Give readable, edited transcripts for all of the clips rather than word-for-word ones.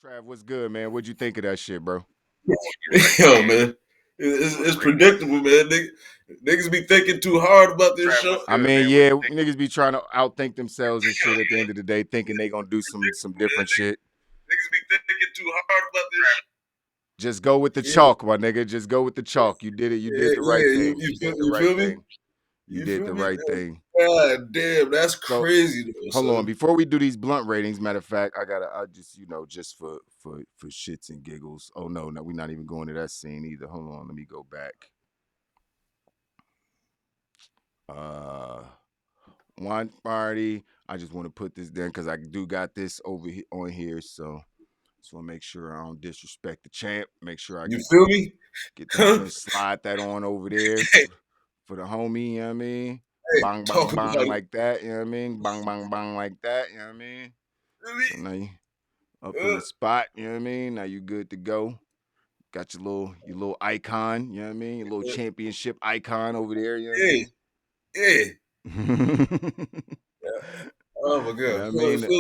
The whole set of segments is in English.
Trav, what's good, man? What'd you think of that shit, bro? Yo, man, it's predictable, man. Niggas be thinking too hard about this show. I mean, yeah, niggas be trying to outthink themselves and shit at the end of the day, thinking they gonna do some different shit. Niggas be thinking too hard about this show. Just go with the Yeah, chalk, my nigga. Just go with the chalk. You did it. You yeah, did the right yeah. thing. You did the You right feel me? thing. You You did feel the me? right thing. God damn, that's So crazy though, hold on. son. Before we do these blunt ratings, matter of fact, I just, just for shits and giggles. Oh no, no, we're not even going to that scene either. Hold on, let me go back. Uh One party. I just want to put this there because I do got this over on here. So just want to make sure I don't disrespect the champ. Make sure I You get feel me? get that Huh? joint, slide that on over there Hey, for the homie. You know what I mean? hey, Bang bang talk bang about it. like that. You know what I mean? Bang bang bang like that. You know what I mean? Feel So now you up me? in the spot. You know what I mean? Now you good to go. Got your little icon. You know what I mean? Your little championship icon over there. You know what Yeah, yeah. I mean? Oh my You know god, what I mean?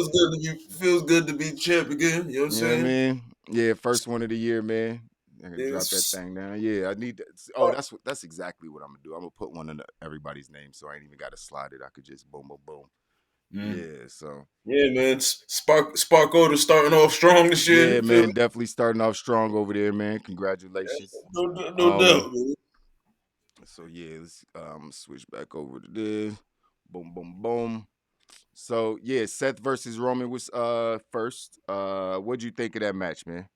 feels good to be champ again. You know what I'm You know what I saying? mean? Yeah, first one of the year, man. I can drop that It's, thing down. Yeah, I need that. Oh, that's exactly what I'm gonna do. I'm gonna put one in everybody's name, so I ain't even gotta slide it. I could just boom, boom, boom. mm. Yeah, so Yeah, man. Spark Order starting off strong this year. yeah, Feel me? man, definitely starting off strong over there, man. Congratulations. No Um, doubt, man. so yeah, let's switch back over to this. Boom, boom, boom. So yeah, Seth versus Roman was first. What'd you think of that match, man?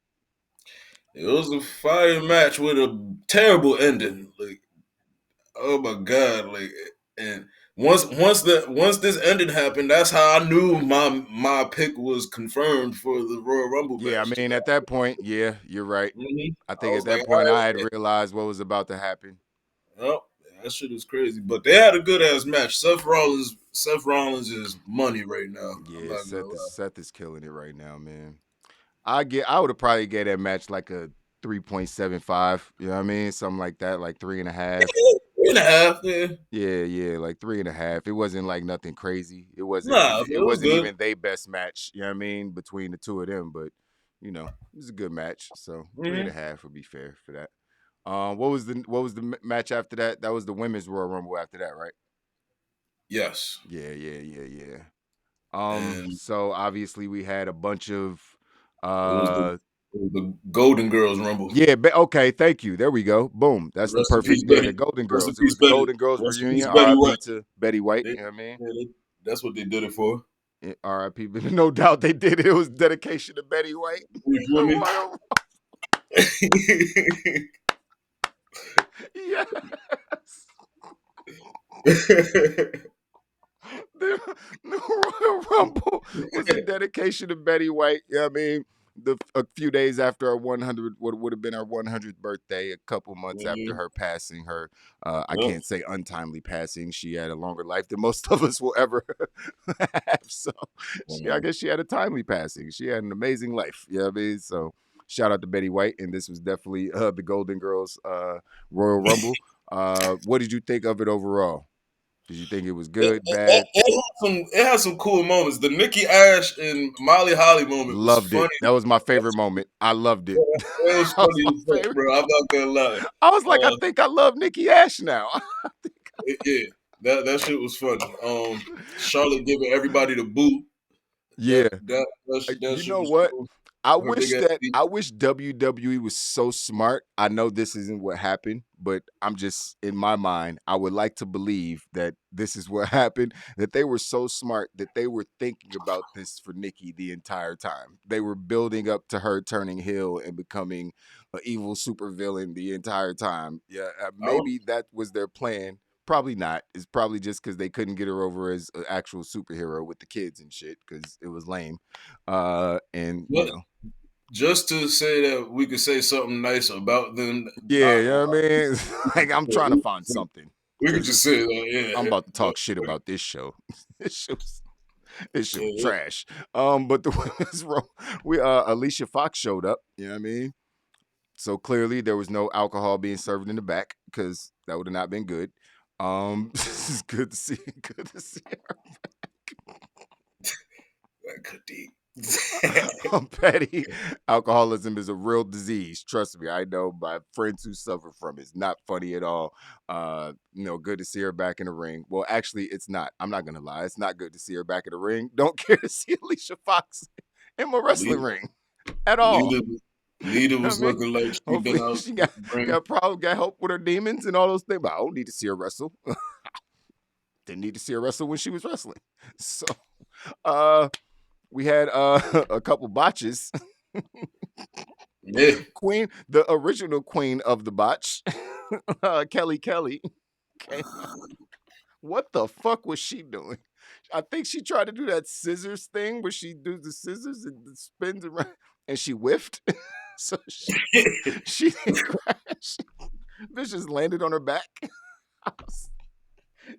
It was a fire match with a terrible ending. Like, oh my god, like, and once this ending happened, that's how I knew my pick was confirmed for the Royal Rumble Yeah, I match. mean, at that point, yeah, you're right. I I think at was like, that all point I had right, realized what was about to happen. oh, that shit is crazy. But they had a good ass match. Seth Rollins is money right now. I'm Yeah, not gonna Seth is lie. Seth is killing it right now, man. I would have probably gave that match like a 3.75. You know what I mean? Something like that, like 3.5. 3.5, yeah. Yeah, yeah, like 3.5. It wasn't like nothing crazy. It wasn't Nah, it it was wasn't good. even their best match, you know what I mean, between the two of them, but it was a good match. So three and Hmm. a half would be fair for that. What was the match after that? That was the women's Royal Rumble after that, right? Yes, Yeah, yeah, yeah, yeah. and So obviously we had a bunch of it was the uh it was the Golden Girls Rumble. yeah, okay, thank you. There we go. Boom. That's the Rest in peace, perfect, yeah, the Betty. Golden Rest in Girls. It peace, was the Betty. Golden Girls Rest in peace, reunion. Betty White. RIP to Betty White, They, you know what I mean? that's what they did it for. RIP, but no doubt they did it. It was dedication to Betty White. You feel me? Royal, yes. The Royal Rumble was a dedication to Betty White. Yeah, I mean, a few days after our 100, what would have been our 100th birthday, a couple months after Mhm. her passing, I Yep. can't say untimely passing. She had a longer life than most of us will ever have. So, I Mhm. guess she had a timely passing. She had an amazing life. Yeah, I mean, so shout out to Betty White, and this was definitely the Golden Girls Royal Rumble. What did you think of it overall? Did you think it was It, good, it, bad? it, it had some cool moments. The Nikki Ash and Molly Holly moment was Loved it. funny. That was my favorite moment. I loved it. That That was was funny my as fuck, favorite. bro. I'm not gonna lie. I was like, I think I love Nikki Ash now. Yeah, that shit was funny. Charlotte giving everybody the boot. Yeah. That You shit know was what? cool. I Her big wish ass that feet. I wish WWE was so smart. I know this isn't what happened, but I'm just in my mind, I would like to believe that this is what happened, that they were so smart that they were thinking about this for Nikki the entire time. They were building up to her turning heel and becoming an evil supervillain the entire time. Yeah, I would, maybe that was their plan. Probably not. It's probably just because they couldn't get her over as an actual superhero with the kids and shit because it was lame. And but just to say that we could say something nice about them, yeah, you know what I mean? Like I'm trying to find something we could because just say that, I'm yeah. about to But talk shit about this show. this show's this shit was yeah, trash. But the women's we Alicia Fox showed up. You know what I mean? So clearly there was no alcohol being served in the back because that would have not been good. This is good to see. Good to see her. that could be. Petty alcoholism is a real disease. Trust me, I know my friends who suffer from it. It's not funny at all. Good to see her back in the ring. Well, actually, it's not. I'm not gonna lie. It's not good to see her back in the ring. Don't care to see Alicia Fox in my wrestling Lita, ring at all. Lita, Lita You know what was I mean? looking like she'd been Hopefully, out she the got ring. got help with her demons and all those things. But I don't need to see her wrestle. Didn't need to see her wrestle when she was wrestling. So, uh, we had a couple botches. Yeah, Queen, the original queen of the botch, Kelly. Okay, what the fuck was she doing? I think she tried to do that scissors thing where she does the scissors and spins around, and she whiffed, so she didn't crash. Bitch just landed on her back.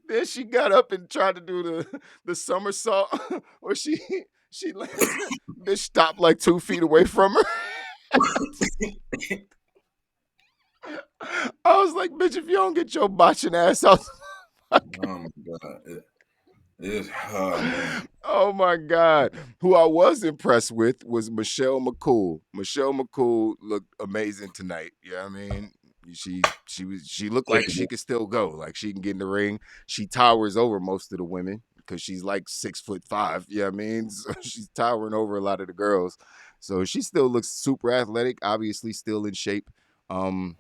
Then she got up and tried to do the somersault, or she landed. Bitch stopped like 2 feet away from her. I was like, bitch, if you don't get your botching ass out. oh my god, oh man, Oh my God. Who I was impressed with was Michelle McCool. Michelle McCool looked amazing tonight. Yeah, I mean, she looked like yeah, she could still go. Like she can get in the ring. She towers over most of the women because she's like 6'5". Yeah, I mean, so she's towering over a lot of the girls. So she still looks super athletic, obviously still in shape. Um,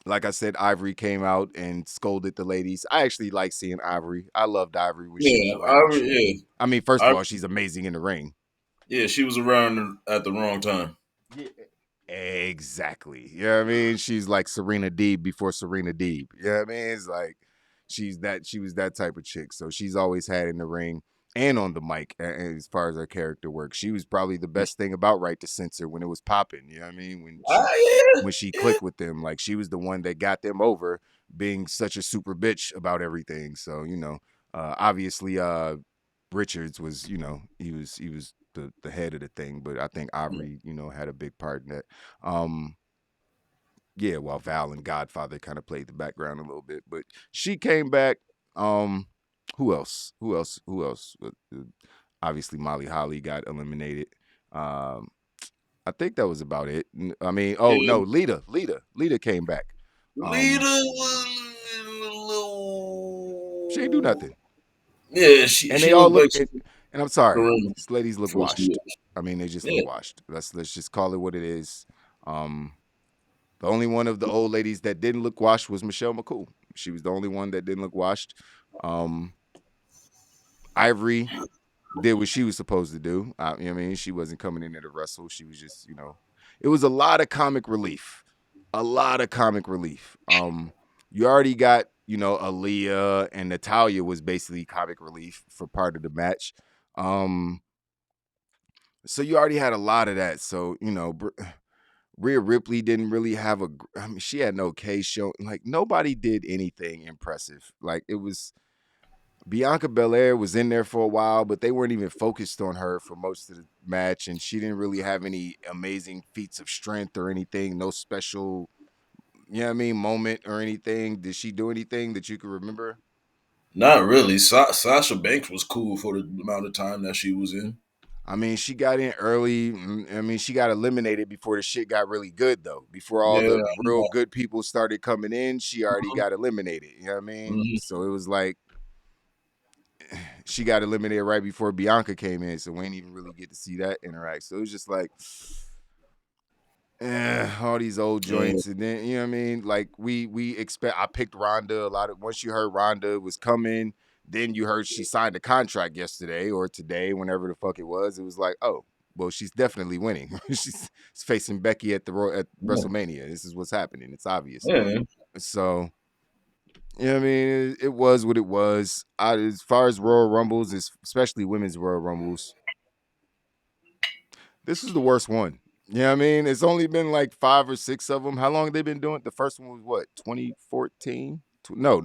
like I said, Ivory came out and scolded the ladies. I actually like seeing Ivory. I loved Ivory when she was yeah, around. yeah, I mean, first of I, all, she's amazing in the ring. yeah. She was around at the wrong time. Yeah. Exactly. You know what I mean? She's like Serena Deeb before Serena Deeb. You know what I mean? It's like she was that type of chick. So she's always had in the ring and on the mic as far as her character work. She was probably the best thing about Right to Censor when it was popping. You know what I mean? Yeah, When she yeah. clicked with them, like she was the one that got them over being such a super bitch about everything. So, obviously Richards was, he was the head of the thing, but I think Ivory, had a big part in that. Um, yeah, while Val and Godfather kind of played the background a little bit, but she came back. Um, who else? Who else? Who else? Obviously, Molly Holly got eliminated. Um, I think that was about it. I mean, oh Yeah. no, Lita came back. Um, Lita was a she ain't do little. nothing, Yeah, and they she all looked look. like she was And I'm sorry, Kareem these ladies look before she washed. was. I mean, they just look Yeah, washed. Let's just call it what it is. Um, the only one of the old ladies that didn't look washed was Michelle McCool. She was the only one that didn't look washed. Um, Ivory did what she was supposed to do. You know what I mean? She wasn't coming in there to wrestle. She was just, it was a lot of comic relief. A lot of comic relief. You already got, Aaliyah and Natalia was basically comic relief for part of the match. Um, so you already had a lot of that. So, Rhea Ripley didn't really have I mean, she had no case show. Like nobody did anything impressive. Like it was Bianca Belair was in there for a while, but they weren't even focused on her for most of the match, and she didn't really have any amazing feats of strength or anything. No special, moment or anything. Did she do anything that you could remember? not really. Sasha Banks was cool for the amount of time that she was in. I mean, she got in early. I mean, she got eliminated before the shit got really good, though. Before all Yeah, the real good people started coming in, she already mhm, got eliminated. You know what I mean? mhm. So it was like she got eliminated right before Bianca came in, so we ain't even really get to see that interact. So it was just like, all these old Yeah. joints, and then you know what I mean. Like we expect. I picked Ronda a lot of. Once you heard Ronda was coming, then you heard she signed a contract yesterday or today, whenever the fuck it was. It was like, oh, well, she's definitely winning. She's facing Becky at Yeah, WrestleMania. This is what's happening. It's obvious. yeah, man. So yeah, I mean, it was what it was. As far as Royal Rumbles, especially women's Royal Rumbles, this is the worst one. You know what I mean? It's only been like 5 or 6 of them. How long have they been doing it? The first one was what, 2014? No.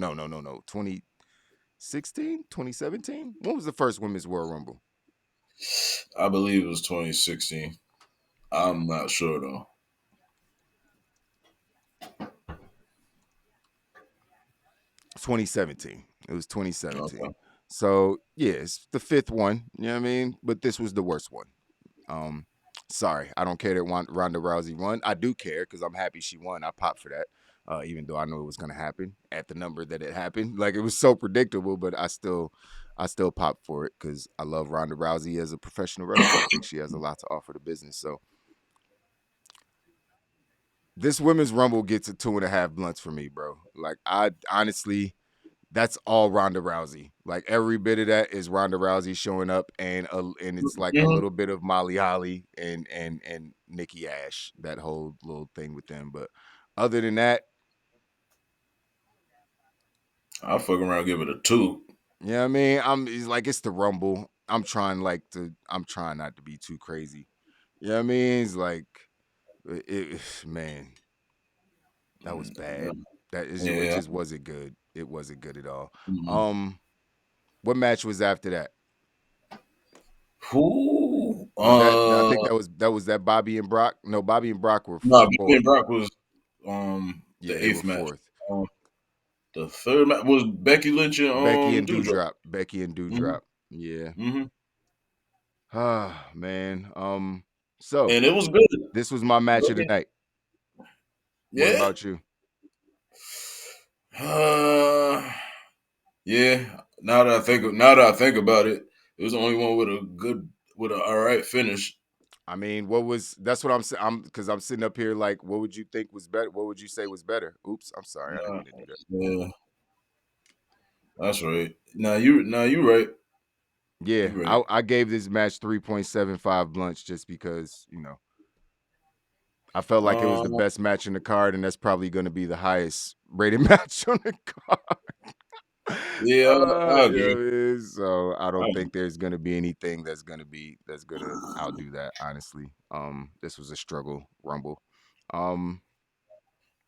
2016? 2017? When was the first women's Royal Rumble? I believe it was 2016. I'm not sure though. 2017. It was 2017. Okay. So, yeah, it's the fifth one. You know what I mean? But this was the worst one. Um, Sorry, I don't care that Ronda Rousey won. I do care because I'm happy she won. I popped for that, even though I knew it was going to happen at the number that it happened. Like it was so predictable, but I still popped for it because I love Ronda Rousey as a professional wrestler. I think she has a lot to offer the business. So this women's rumble gets a 2.5 blunts for me, bro. Like I honestly, that's all Ronda Rousey. Like every bit of that is Ronda Rousey showing up, and it's like a Mhm. little bit of Molly Holly and Nikki Ash. That whole little thing with them, but other than that, I'll fuck around and give it a two. you know what I mean. It's like it's the Rumble. I'm trying not to be too crazy. You know what I mean? It's like man, that was bad. It Yeah. just wasn't good. It wasn't good at all. Mhm. Um, what match was after that? Who? Was that? I think that was that Bobby and Brock. No, Bobby and Brock were No, Becky fourth. and Brock was Yeah, the they were eighth match. fourth. The third match was Becky Lynch and Becky and Doudrop. Dewdrop. Becky and Hmm. Dewdrop. Yeah. Hmm. Ah, man. So And it was good. this was my match of the Okay. night. What Yeah. about you? Uh, yeah. Now that I think about it, it was the only one with a all right finish. I mean, what was that's what I'm saying. I'm because I'm sitting up here like, what would you think was better? What would you say was better? Oops, I'm sorry, I didn't Uh, mean to do that. yeah, that's right. Now you right. Yeah, You right. I gave this match 3.75 blunts just because I felt like it was the Um, best match in the card, and that's probably going to be the highest rated match on the card. yeah, I You know agree. what I mean? So I I don't think agree. there's going to be anything that's going to outdo that. Honestly, this was a struggle rumble. Um,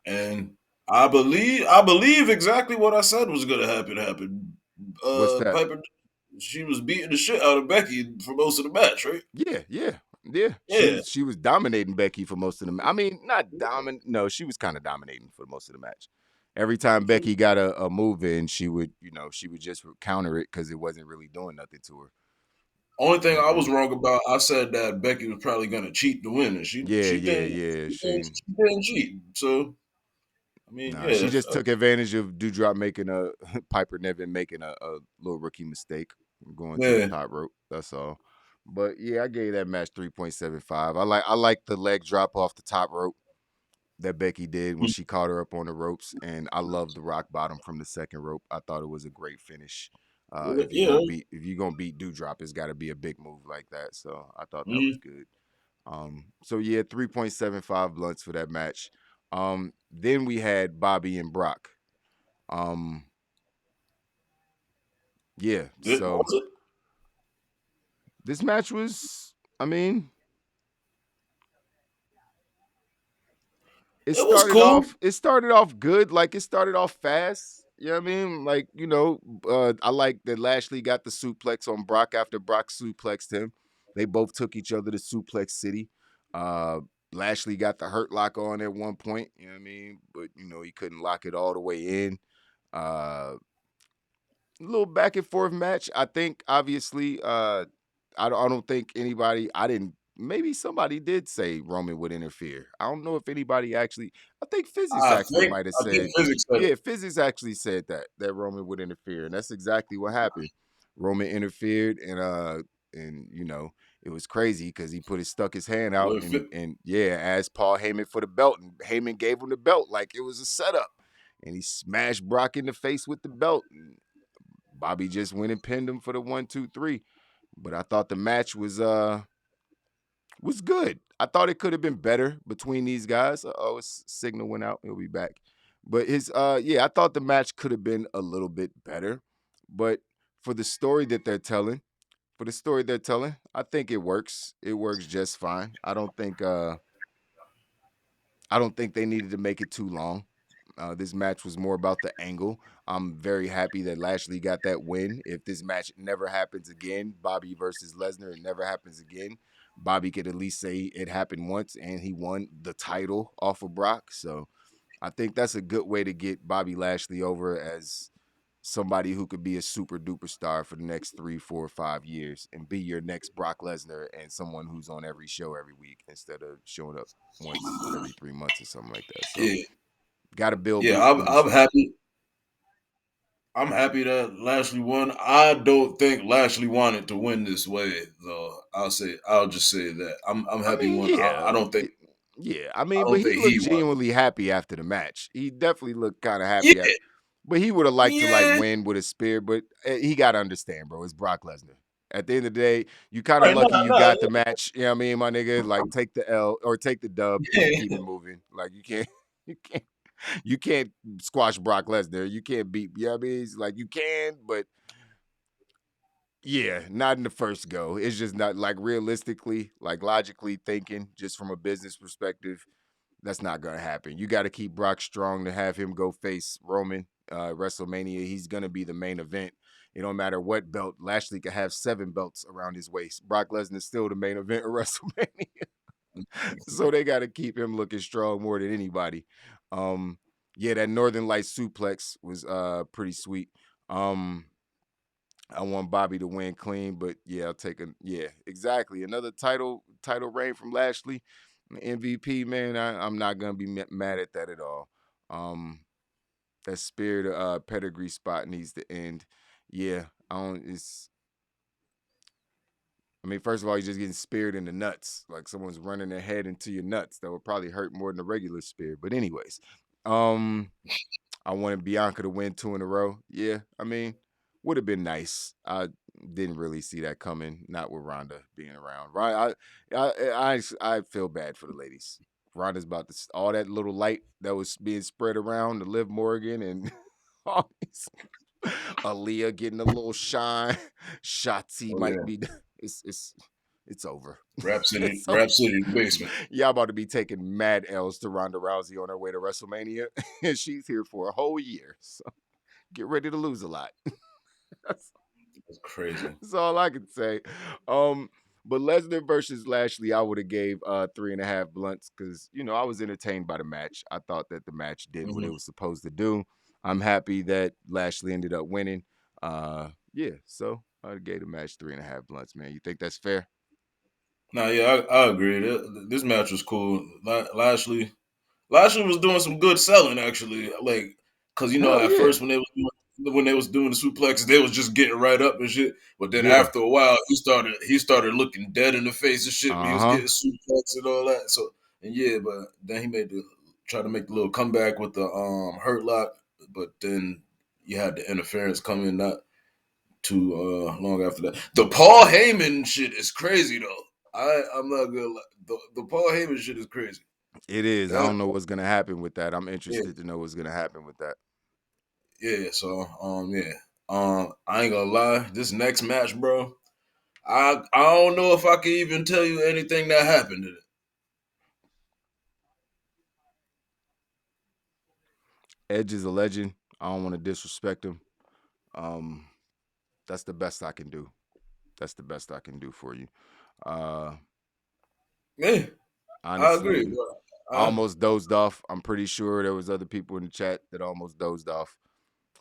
And I believe exactly what I said was gonna happen. what's that? Piper, she was beating the shit out of Becky for most of the match, right? Yeah, yeah, yeah. Yeah. She was dominating Becky for most of the. I mean, not dominant. No, she was kind of dominating for most of the match. Every time Becky got a move in, she would just counter it because it wasn't really doing nothing to her. Only thing I was Mm-mm. wrong about, I said that Becky was probably gonna cheat to win, and she Yeah, she yeah, didn't yeah. she didn't, she didn't cheat. So I mean, Nah, she yeah, just took advantage of Dewdrop making a Piper Niven making a little rookie mistake going to the yeah. top rope. That's all. But yeah, I gave that match 3.75. I like the leg drop off the top rope that Becky did when she caught her up on the ropes, and I love the rock bottom from the second rope. I thought it was a great finish. If you're Yeah. gonna beat Dewdrop, it's got to be a big move like that. So I thought that was Mhm. good. So yeah, 3.75 blunts for that match. Then we had Bobby and Brock. Um, yeah. What So was it? this match was, I mean, It was cool. it started off good, like it started off fast. You know what I mean? Like, I like that Lashley got the suplex on Brock after Brock suplexed him. They both took each other to Suplex City. Uh Lashley got the hurt lock on at one point, you know what I mean? But he couldn't lock it all the way in. Uh a little back and forth match. I think obviously I don't think anybody I didn't maybe somebody did say Roman would interfere. I don't know if anybody actually I think Physics actually might have I think said physics said it. yeah, Physics actually said that Roman would interfere. And that's exactly what happened. Roman interfered and it was crazy because he stuck his hand out Well, and yeah, asked Paul Heyman for the belt, and Heyman gave him the belt like it was a setup. And he smashed Brock in the face with the belt. And Bobby just went and pinned him for the 1, 2, 3. But I thought the match was good. I thought it could have been better between these guys. Oh, his signal went out. He'll be back. But yeah, I thought the match could have been a little bit better. But for the story that they're telling, I think it works. It works just fine. I don't think they needed to make it too long. This match was more about the angle. I'm very happy that Lashley got that win. If this match never happens again, Bobby versus Lesnar, it never happens again, Bobby could at least say it happened once and he won the title off of Brock. So I think that's a good way to get Bobby Lashley over as somebody who could be a super duper star for the next 3, 4, 5 years and be your next Brock Lesnar and someone who's on every show every week instead of showing up once every 3 months or something like that. So Yeah, got to build yeah. beef with his. I'm happy. I'm happy that Lashley won. I don't think Lashley wanted to win this way, though. I'll just say that. I'm I happy he mean, won. yeah, I don't think yeah. I I mean, but don't he think looked he won. genuinely happy after the match. He definitely looked kind of happy Yeah, after. But he would have liked to like yeah. win with a spear. But he got to understand, bro. It's Brock Lesnar. At the end of the day, you kind of Right, lucky you no, got the match. You know what I mean, my nigga? Like take the L or take the dub and yeah. keep it moving. Like you can't, you can't, you can't squash Brock Lesnar. You can't beat. You know what I mean? It's like you can, but yeah, not in the first go. It's just not like realistically, like logically thinking, just from a business perspective, that's not gonna happen. You got to keep Brock strong to have him go face Roman WrestleMania. He's gonna be the main event. It don't matter what belt. Lashley could have 7 belts around his waist. Brock Lesnar is still the main event of WrestleMania. So they got to keep him looking strong more than anybody. Um, yeah, that Northern Light suplex was pretty sweet. Um, I want Bobby to win clean, but yeah, I'll take a yeah, exactly. Another title reign from Lashley, MVP man. I'm not gonna be mad at that at all. Um, that spirit pedigree spot needs to end. Yeah, I don't. It's. I mean, first of all, you're just getting speared in the nuts, like someone's running their head into your nuts. That would probably hurt more than a regular spear. But anyways, um, I wanted Bianca to win 2 in a row. Yeah, I mean, would have been nice. I didn't really see that coming. Not with Ronda being around. Right? I feel bad for the ladies. Ronda's about to all that little light that was being spread around to Liv Morgan and all these Aaliyah getting a little shine. Shotzi Oh might yeah. be. It's over. Rhapsody, It's over. Rhapsody in the basement. Y'all about to be taking mad L's to Ronda Rousey on her way to WrestleMania, and she's here for a whole year. So get ready to lose a lot. that's, That's crazy. that's all I can say. Um, but Lesnar versus Lashley, I would have gave 3.5 blunts because I was entertained by the match. I thought that the match did what it Hmm. was supposed to do. I'm happy that Lashley ended up winning. Yeah, so I gave the match 3.5 blunts. Man, you think that's fair? Nah, yeah, I agree. This match was cool. Lashley was doing some good selling actually. Like, cause Hell at yeah, first when they was doing the suplexes, they was just getting right up and shit. But then yeah. after a while, he started looking dead in the face and shit when he Uh was huh. getting suplexed and all that. So and yeah, but then he try to make the little comeback with the hurt lock. But then you had the interference come in not too long after that. The Paul Heyman shit is crazy though. I'm not gonna lie. The Paul Heyman shit is crazy. It is. I That, don't know what's gonna happen with that. I'm yeah, interested to know what's gonna happen with that. yeah. So yeah. I ain't gonna lie. This next match, bro. I don't know if I can even tell you anything that happened in it. Edge is a legend. I don't want to disrespect him. Um, that's the best I can do. That's the best I can do for you. Uh, Yeah, I agree, honestly, bro. I almost dozed off. I'm pretty sure there was other people in the chat that almost dozed off.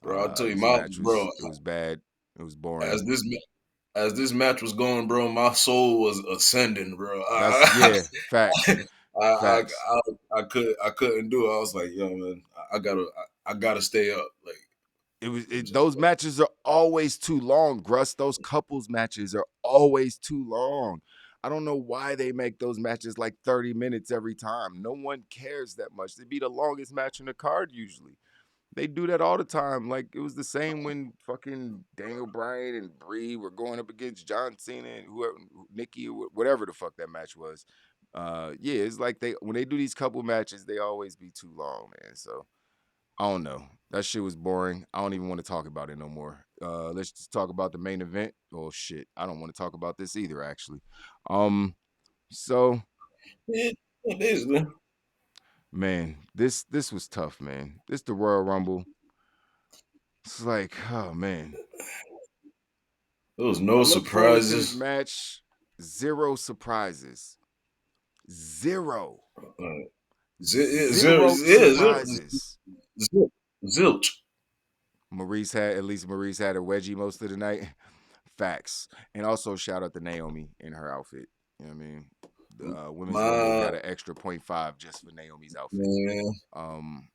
I'll tell you, This my match bro. was bad. It was boring. As this as this match was going, bro, my soul was ascending, bro. That's yeah, facts, I, I, facts. I couldn't do it. I was like, yo, man, I gotta stay up. Like, Those matches are always too long, Gruss. Those couples matches are always too long. I don't know why they make those matches like 30 minutes every time. No one cares that much. They be the longest match in the card usually. They do that all the time. Like it was the same when fucking Daniel Bryan and Brie were going up against John Cena and whoever, Nikki, or whatever the fuck that match was. Yeah, it's like when they do these couple matches, they always be too long, man. So I don't know. That shit was boring. I don't even want to talk about it no more. Let's just talk about the main event. Oh shit, I don't want to talk about this either. Actually, um, so it is, man. man, this was tough, man. This the Royal Rumble. It's like, oh man, There was I no look forward to this surprises. match. Zero surprises. Zero. Uh, Zero yeah, surprises. zilch. Maurice had a wedgie most of the night. Facts. And also shout out to Naomi in her outfit. You know what I mean? The women's rumble My got an extra point 0.5 just for Naomi's outfit. man, Um,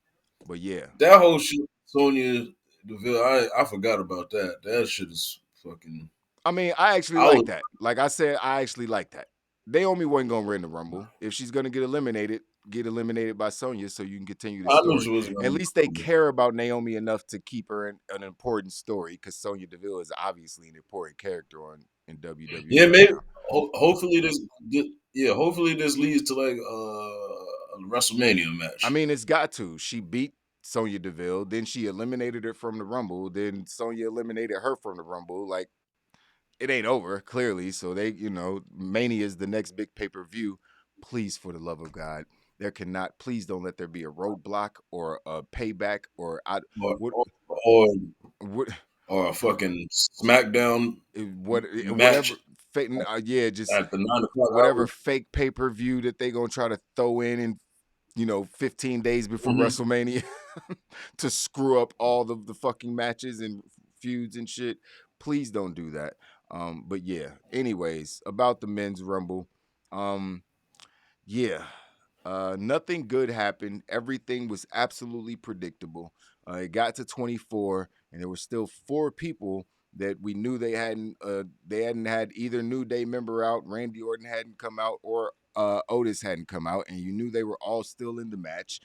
but yeah, that whole shit, Sonya Deville, I forgot about that. That shit is fucking. I mean, I actually I like was that. Like I said, I actually like that. Naomi wasn't gonna win the rumble. If she's gonna get eliminated by Sonya, so you can continue the I knew she story. was At gonna. least they care about Naomi enough to keep her in an important story because Sonya Deville is obviously an important character on in WWE Yeah, right maybe. now. Hopefully yeah, hopefully this leads to like a WrestleMania I match. mean, it's got to. She beat Sonya Deville, then she eliminated her from the Rumble, then Sonya eliminated her from the Rumble. Like it ain't over, clearly. So they, Mania is the next big pay-per-view. Please, for the love of God, there cannot please don't let there be a roadblock or a payback or I or what or or, what or a fucking SmackDown whatever match yeah, just at the 9 o'clock whatever hour. fake pay-per-view that they gonna try to throw in 15 days before Hmm. WrestleMania to screw up all the fucking matches and feuds and shit. Please don't do that. But yeah, anyways, about the men's rumble. Um, yeah. Nothing good happened. Everything was absolutely predictable. It got to 24, and there were still four people that we knew they hadn't had either New Day member out, Randy Orton hadn't come out, or Otis hadn't come out, and you knew they were all still in the match.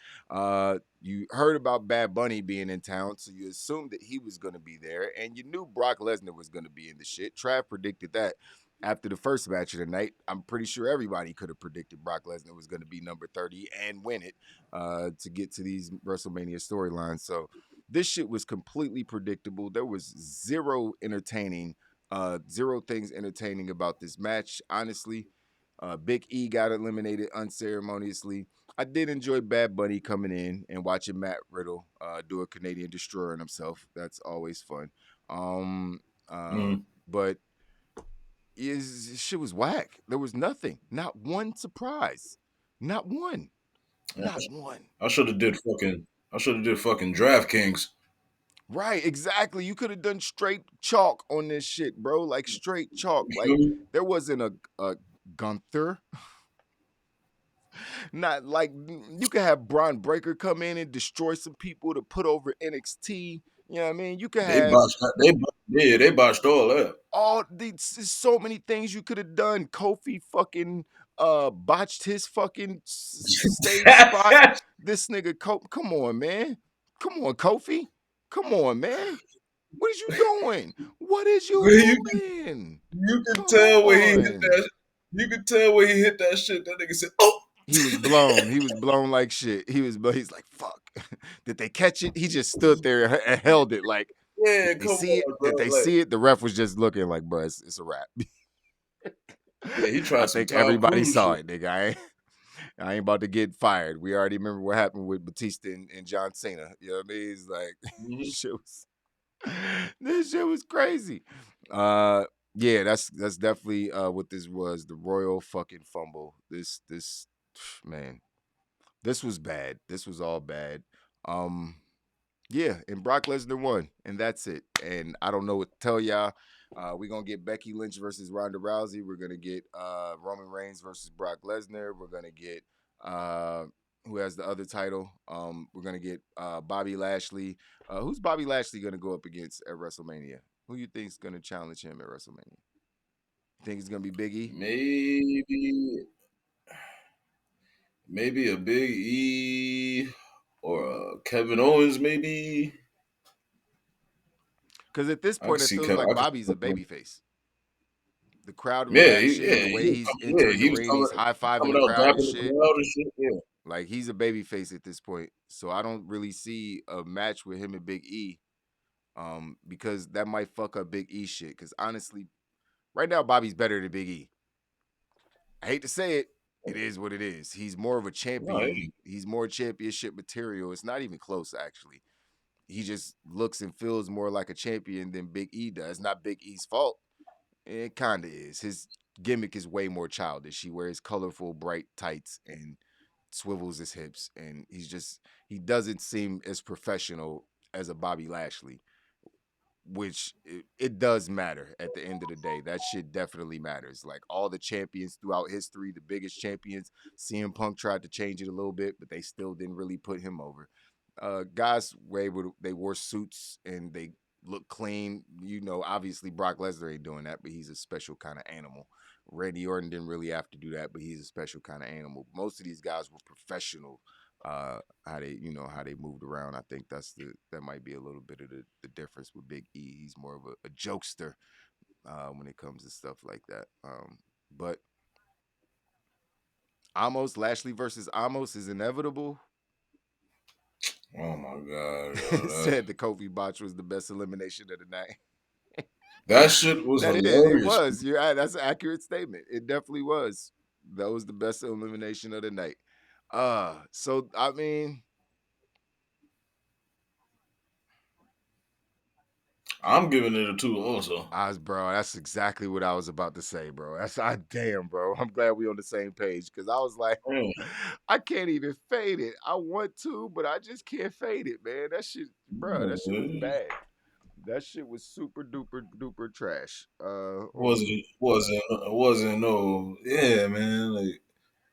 You heard about Bad Bunny being in town, so you assumed that he was going to be there, and you knew Brock Lesnar was going to be in the shit. Trav predicted that after the first match of the night. I'm pretty sure everybody could have predicted Brock Lesnar was going to be number 30 and win it to get to these WrestleMania storylines. So this shit was completely predictable. There was zero things entertaining about this match, honestly. Big E got eliminated unceremoniously. I did enjoy Bad Bunny coming in and watching Matt Riddle do a Canadian destroyer on himself. That's always fun. Um, uh, Hmm. but is shit was whack. There was nothing. Not one surprise. Not one. Not one. I should have did fucking. I should have did fucking DraftKings. Right, exactly. You could have done straight chalk on this shit, bro. Like straight chalk. You feel Like me? there wasn't a Gunther. Not like you could have Braun Breaker come in and destroy some people to put over NXT. You know what I mean? You could They have botched. They botched all that. all these so many things you could have done. Kofi fucking botched his fucking stage spot. This nigga come on, man. Come on, Kofi. Come on, man. What is you doing? What is you you doing? You can Come tell when he hit on. that. You can tell when he hit that shit. That nigga said, "Oh, He was blown. He was blown like shit. He's like, fuck. Did they catch it? He just stood there and held it like, did yeah, they come see it? on, bro." Did they Like, see it? The ref was just looking like, bro, it's a wrap. yeah, he I tried some think Tom everybody Cruise saw shit. it, nigga. I ain't about to get fired. We already remember what happened with Batista and John Cena. You know what I mean? It's like Hmm. shit was this shit was crazy. Uh yeah, that's definitely what this was. The royal fucking fumble. This man, this was bad. This was all bad. Um yeah, and Brock Lesnar won, and that's it. And I don't know what to tell y'all. We're gonna get Becky Lynch versus Ronda Rousey. We're gonna get Roman Reigns versus Brock Lesnar. We're gonna get uh, who has the other title. We're gonna get Bobby Lashley. Who's Bobby Lashley gonna go up against at WrestleMania? Who you think's gonna challenge him at WrestleMania? You think it's gonna be Big E? Maybe, maybe a Big E or a Kevin Owens. Maybe Because at this I can point, it see feels Kevin. like I can Bobby's see a Kevin. babyface. The crowd Yeah, reaction, the way he's entering the he was ring, he's high fiving coming the out crowd and dapping the shit. crowd and shit. Yeah, Like he's a baby face at this point. So I don't really see a match with him and Big E. Because that might fuck up Big E shit. Because honestly, right now Bobby's better than Big E. I hate to say it. It is what it is. He's more of a no, champion. He's more championship material. It's not even close, actually. He just looks and feels more like a champion than Big E does. Not Big E's fault. It kind of is. His gimmick is way more childish. He wears colorful, bright tights and swivels his hips, and he doesn't seem as professional as a Bobby Lashley. which it does matter at the end of the day. That shit definitely matters. Like all the champions throughout history, the biggest champions, CM Punk tried to change it a little bit, but they still didn't really put him over. Guys were able to, they wore suits and they look clean. You know, obviously Brock Lesnar ain't doing that, but he's a special kind of animal. Randy Orton didn't really have to do that, but he's a special kind of animal. Most of these guys were professional. How they, you know, how they moved around. I think that might be a little bit of the difference with Big E. He's more of a jokester when it comes to stuff like that. But Amos Lashley versus Amos is inevitable. Oh my god, It yo, said the Kofi botch was the best elimination of the night. that shit was That is, it hilarious. was. You're right. That's an accurate statement. It definitely was. That was the best elimination of the night. So I mean, I'm giving it a two also. bro, that's exactly what I was about to say, bro. That's damn, bro. I'm glad we on the same page because I was like, Yeah, I can't even fade it. I want to, but I just can't fade it, man. That shit, bro. That shit was yeah. bad. That shit was super duper duper trash. Wasn't no, yeah, man. Like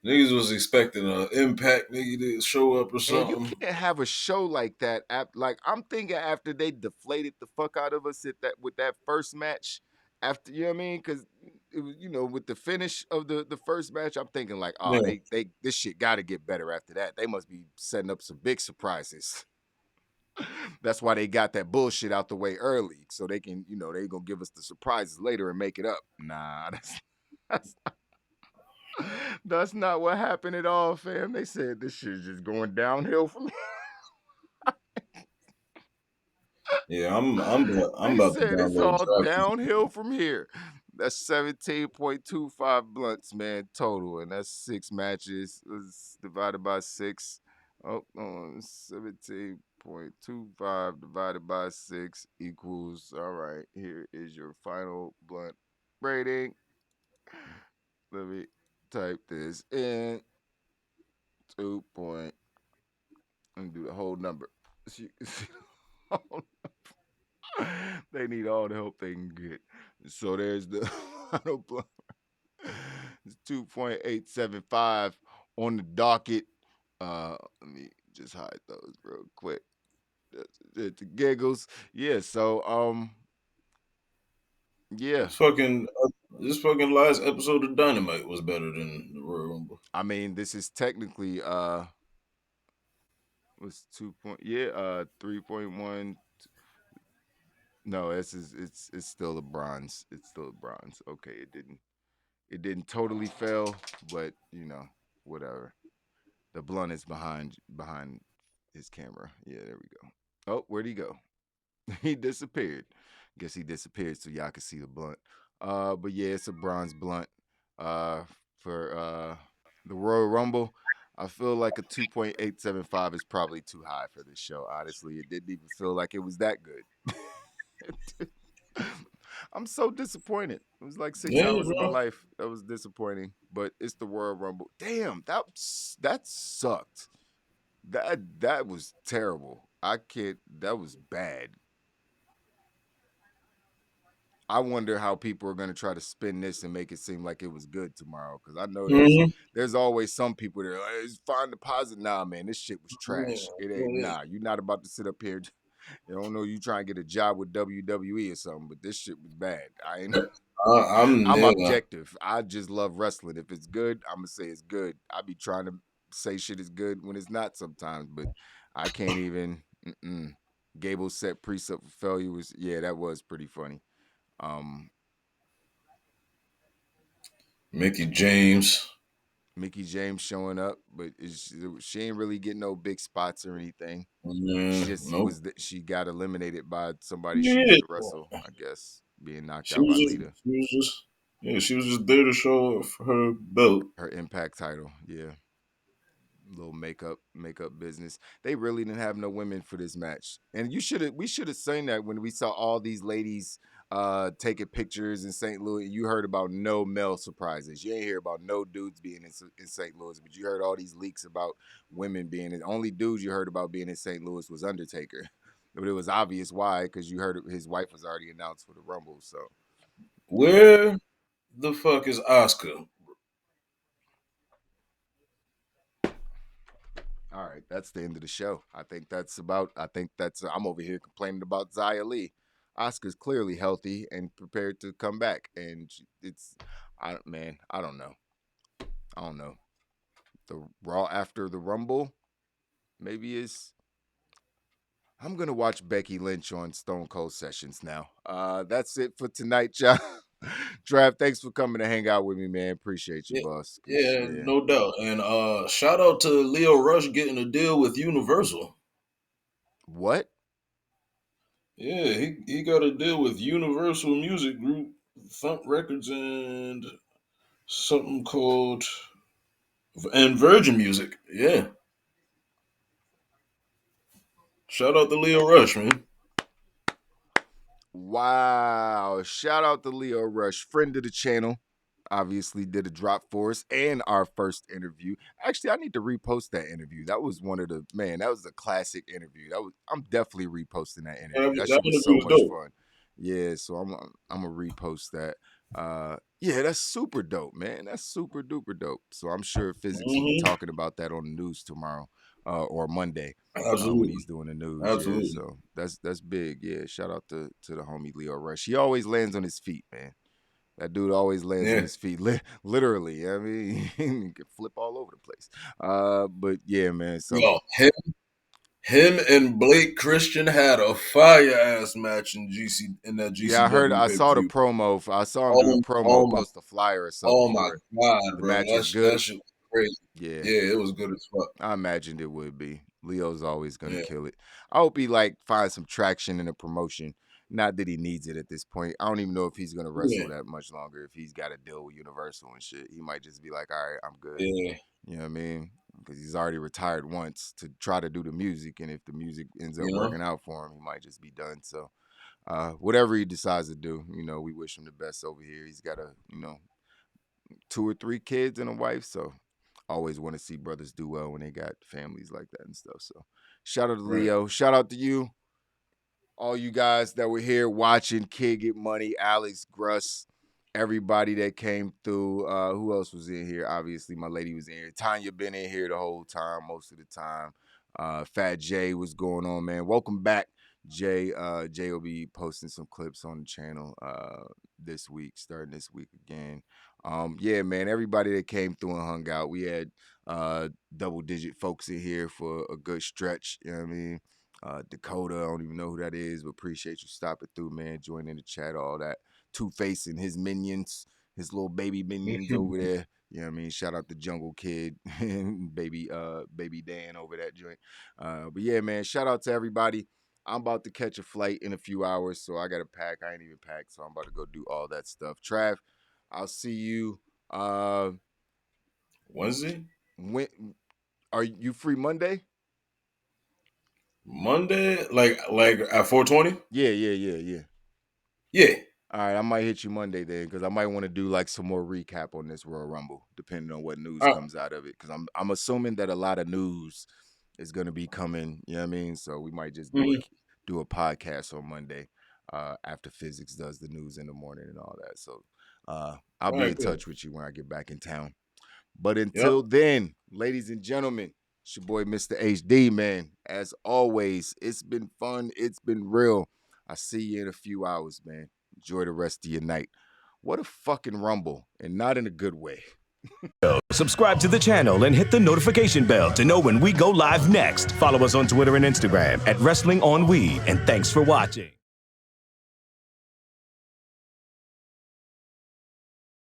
niggas was expecting a impact nigga to show up or And you something. can't have a show like that. Like I'm thinking after they deflated the fuck out of us at that with that first match. After you know what I mean, because it was with the finish of the first match, I'm thinking like, oh, Yeah, they this shit got to get better after that. They must be setting up some big surprises. That's why they got that bullshit out the way early, so they can they gonna give us the surprises later and make it up. Nah, that's that's not what happened at all, fam. They said this shit's just going downhill from yeah. I'm They about to said it's download all DraftKings. downhill from here. That's 17.25 blunts, man, total. And that's 6 matches. It's divided by 6. Oh, 17.25 divided by 6 equals. All right, here is your final blunt rating. Let me type this in. 2 point. Let me do the whole number. So you can see the whole they need all the help they can get. So there's the final blow. It's 2.875 on the docket. Let me just hide those real quick. The giggles. Yeah, so yeah. This fucking this fucking last episode of Dynamite was better than the Royal Rumble. I mean, this is technically was 2 point, yeah, 3.1. No, it's still a bronze. It's still a bronze. Okay, it didn't totally fail, but whatever. The blunt is behind his camera. Yeah, there we go. Oh, where'd he go? He disappeared. Guess he disappeared so y'all can see the blunt. But yeah, it's a bronze blunt. Uh, for the Royal Rumble, I feel like a 2.875 is probably too high for this show. Honestly, it didn't even feel like it was that good. I'm so disappointed. It was like six Yeah, hours of my bro. life. That was disappointing. But it's the Royal Rumble. Damn, that sucked. That was terrible. I can't. That was bad. I wonder how people are going to try to spin this and make it seem like it was good tomorrow. Because I know Mm-hmm. there's always some people that are like, "It's find the positive." Nah, man, this shit was Yeah, trash. It ain't. yeah. Nah, you're not about to sit up here. You don't know you trying to get a job with WWE or something, but this shit was bad. I ain't. I'm I'm yeah. objective. I just love wrestling. If it's good, I'm gonna say it's good. I be trying to say shit is good when it's not sometimes, but I can't even. Gable set precept for failure was that was pretty funny. Um, Mickey James. Mickey James showing up, but she ain't really getting no big spots or anything. She Yeah, just nope. she got eliminated by somebody she Yeah, used to wrestle. I guess being knocked she out by was just Lita, she was just yeah she was just there to show off her belt. her Impact title. Yeah, little makeup business. They really didn't have no women for this match. And we should have seen that when we saw all these ladies taking pictures in St. Louis. You heard about no male surprises. You ain't hear about no dudes being in St. Louis, but you heard all these leaks about women being in. Only dudes you heard about being in St. Louis was Undertaker. but it was obvious why because you heard his wife was already announced for the Rumble. So yeah. Where the fuck is Oscar? All right, that's the end of the show. I think that's about. I think that's. I'm over here complaining about Zia Lee. Oscar's clearly healthy and prepared to come back, and it's. Man, I don't know. I don't know. The Raw after the Rumble, maybe is. I'm gonna watch Becky Lynch on Stone Cold Sessions now. That's it for tonight, y'all. Trav, thanks for coming to hang out with me, man. Appreciate you, Yeah, boss. Cause yeah, yeah, no doubt. And shout out to Leo Rush getting a deal with Universal. what? Yeah, he got a deal with Universal Music Group, Thump Records, and something called and Virgin Music. Yeah, shout out to Leo Rush, man. Wow! Shout out to Leo Rush, friend of the channel. Obviously, did a drop for us and our first interview. Actually, I need to repost that interview. That was one of the man. That was a classic interview. That was. I'm definitely reposting that interview. That That shit was interview so was much dope. fun. Yeah, so I'm gonna repost that. Yeah, that's super dope, man. That's super duper dope. So I'm sure Physics will be Hmm. talking about that on the news tomorrow, or Monday, when Absolutely, he's doing the news. Yeah, absolutely. so that's big. Yeah, shout out to the homie Leo Rush. He always lands on his feet, man. That dude always lands on Yeah. his feet, literally. I mean, he can flip all over the place. But yeah, man. So Yo, him and Blake Christian had a fire ass match in GC in that yeah, GCW I pay per saw the view. promo. I saw him do the Oh, promo, oh my, post a flyer or something oh my for it. god, The bro, match was that good. shit was crazy. Yeah, Yeah, it was good as fuck. I imagined it would be. Leo's always gonna Yeah, kill it. I hope he like finds some traction in the promotion. Not that he needs it at this point. I don't even know if he's gonna yeah, wrestle that much longer. If he's got to deal with Universal and shit, he might just be like, "All right, I'm good." yeah, You know what I mean? Because he's already retired once to try to do the music, and if the music ends up you know, working out for him, he might just be done. So, whatever he decides to do, we wish him the best over here. He's got 2 or 3 kids and a wife, so always want to see brothers do well when they got families like that and stuff. So, shout out to right. Leo. Shout out to you, all you guys that were here watching Kid Get Money, Alex, Gruss, everybody that came through. Who else was in here? Obviously, my lady was in here. Tanya been in here the whole time, most of the time. Fat Jay was going on, man. Welcome back, Jay. Jay will be posting some clips on the channel this week, starting this week again. Yeah, man. Everybody that came through and hung out. We had double digit folks in here for a good stretch. You know what I mean? Dakota, I don't even know who that is, but appreciate you stopping through, man. Joining the chat, all that. Two Face and his minions, his little baby minions over there. You know what I mean? Shout out to Jungle Kid and baby Dan over that joint. But yeah, man, shout out to everybody. I'm about to catch a flight in a few hours, so I gotta pack. I ain't even packed, so I'm about to go do all that stuff. Trav, I'll see you. Wednesday, When are you free Monday? Monday, like at 4:20. Yeah, yeah, yeah, yeah. Yeah. All right, I might hit you Monday then because I might want to do like some more recap on this Royal Rumble, depending on what news All right. comes out of it. Because I'm assuming that a lot of news is going to be coming. You know what I mean? So we might just Mhm. do a podcast on Monday after Physics does the news in the morning and all that. So I'll All be right, in good. touch with you when I get back in town. But Yep. until then, ladies and gentlemen, it's your boy Mr. HD, man. As always, it's been fun. It's been real. I see you in a few hours, man. Enjoy the rest of your night. What a fucking rumble, and not in a good way. Subscribe to the channel and hit the notification bell to know when we go live next. Follow us on Twitter and Instagram at Wrestling on Weed, and thanks for watching.